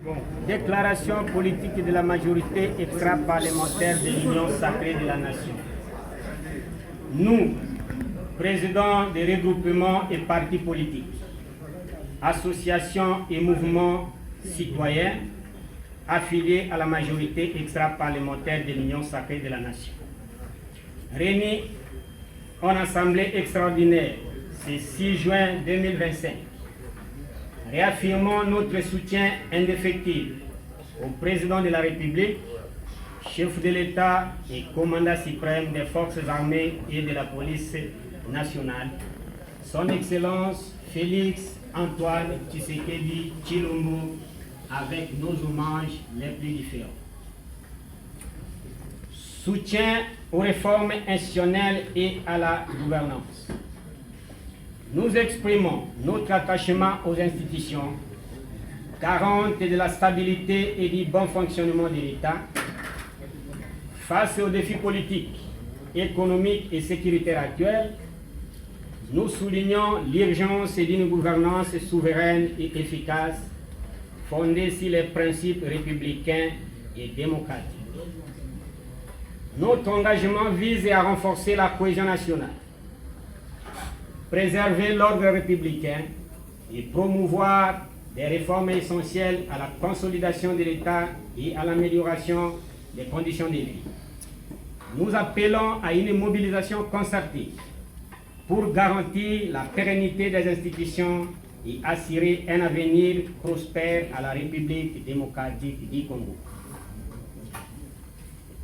Bon, déclaration politique de la majorité extra-parlementaire de l'Union sacrée de la nation. Nous, présidents des regroupements et partis politiques, associations et mouvements citoyens affiliés à la majorité extra-parlementaire de l'Union sacrée de la nation, réunis en assemblée extraordinaire ce 6 juin 2025, réaffirmons notre soutien indéfectible au président de la République, chef de l'État et commandant suprême des forces armées et de la police nationale, son Excellence Félix Antoine Tshisekedi Tshilombo, avec nos hommages les plus différents. Soutien aux réformes institutionnelles et à la gouvernance. Nous exprimons notre attachement aux institutions, garantes de la stabilité et du bon fonctionnement de l'État, face aux défis politiques, économiques et sécuritaires actuels. Nous soulignons l'urgence d'une gouvernance souveraine et efficace, fondée sur les principes républicains et démocratiques. Notre engagement vise à renforcer la cohésion nationale, préserver l'ordre républicain et promouvoir des réformes essentielles à la consolidation de l'État et à l'amélioration des conditions de vie. Nous appelons à une mobilisation concertée pour garantir la pérennité des institutions et assurer un avenir prospère à la République démocratique du Congo.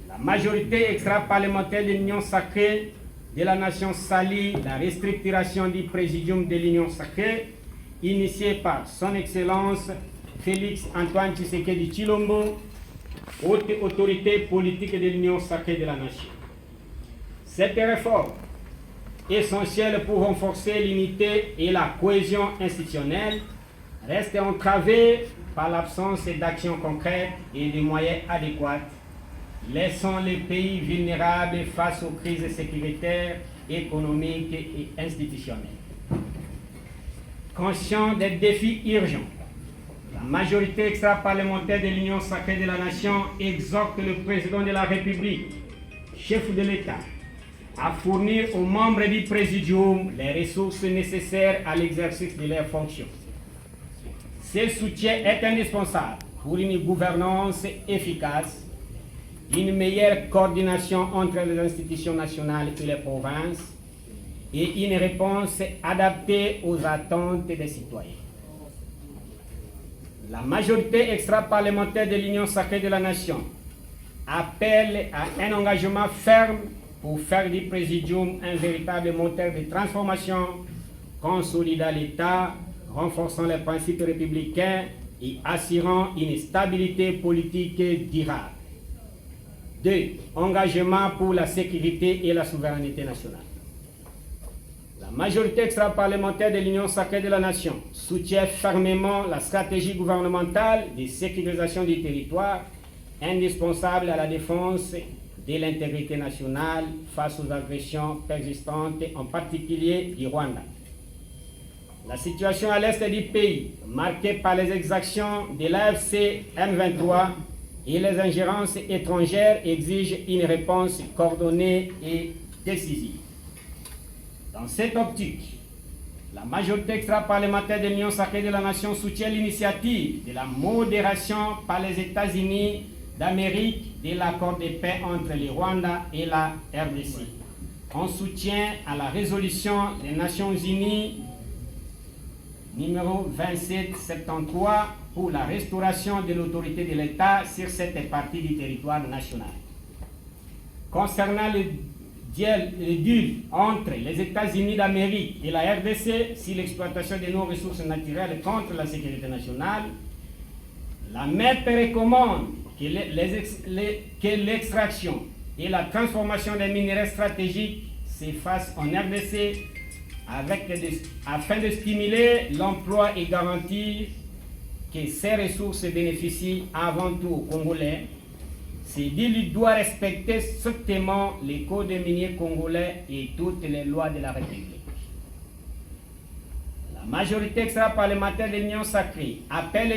La majorité extra-parlementaire de l'Union sacrée de la nation salue la restructuration du présidium de l'Union sacrée initiée par son Excellence Félix Antoine Tshisekedi Tshilombo, haute autorité politique de l'Union sacrée de la nation. Cette réforme, essentielle pour renforcer l'unité et la cohésion institutionnelle, reste entravée par l'absence d'action concrète et de moyens adéquats, laissant les pays vulnérables face aux crises sécuritaires, économiques et institutionnelles. Conscient des défis urgents, la majorité extra-parlementaire de l'Union sacrée de la nation exhorte le président de la République, chef de l'État, à fournir aux membres du Présidium les ressources nécessaires à l'exercice de leurs fonctions. Ce soutien est indispensable pour une gouvernance efficace, une meilleure coordination entre les institutions nationales et les provinces et une réponse adaptée aux attentes des citoyens. La majorité extra-parlementaire de l'Union sacrée de la nation appelle à un engagement ferme pour faire du Présidium un véritable moteur de transformation, consolidant l'État, renforçant les principes républicains et assurant une stabilité politique durable. 2. Engagement pour la sécurité et la souveraineté nationale. La majorité extra-parlementaire de l'Union sacrée de la nation soutient fermement la stratégie gouvernementale de sécurisation du territoire, indispensable à la défense de l'intégrité nationale face aux agressions persistantes, en particulier du Rwanda. La situation à l'est du pays, marquée par les exactions de l'AFC M23 et les ingérences étrangères, exige une réponse coordonnée et décisive. Dans cette optique, la majorité extra-parlementaire de l'Union sacrée de la nation soutient l'initiative de la modération par les États-Unis d'Amérique de l'accord de paix entre le Rwanda et la RDC, en soutien à la résolution des Nations Unies numéro 2773 pour la restauration de l'autorité de l'État sur cette partie du territoire national. Concernant le deal entre les États-Unis d'Amérique et la RDC sur l'exploitation de nos ressources naturelles contre la sécurité nationale, la MEP recommande que l'extraction et la transformation des minerais stratégiques se fassent en RDC afin de stimuler l'emploi et garantir que ces ressources bénéficient avant tout aux Congolais. Ce deal doit respecter strictement les codes miniers congolais et toutes les lois de la République. La majorité extra-parlementaire de l'Union sacrée appelle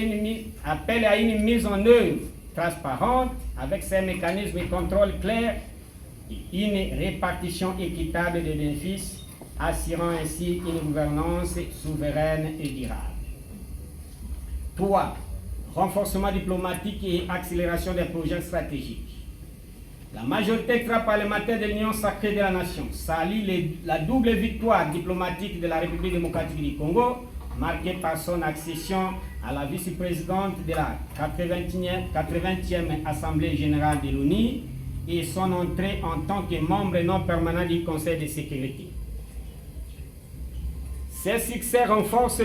à une mise en œuvre transparente avec ses mécanismes de contrôle clairs et une répartition équitable des bénéfices, assurant ainsi une gouvernance souveraine et durable. 3. Renforcement diplomatique et accélération des projets stratégiques. La majorité extra-parlementaire de l'Union sacrée de la nation salue la double victoire diplomatique de la République démocratique du Congo, marquée par son accession à la vice-présidente de la 80e Assemblée générale de l'ONU et son entrée en tant que membre non permanent du Conseil de sécurité. Ces succès renforcent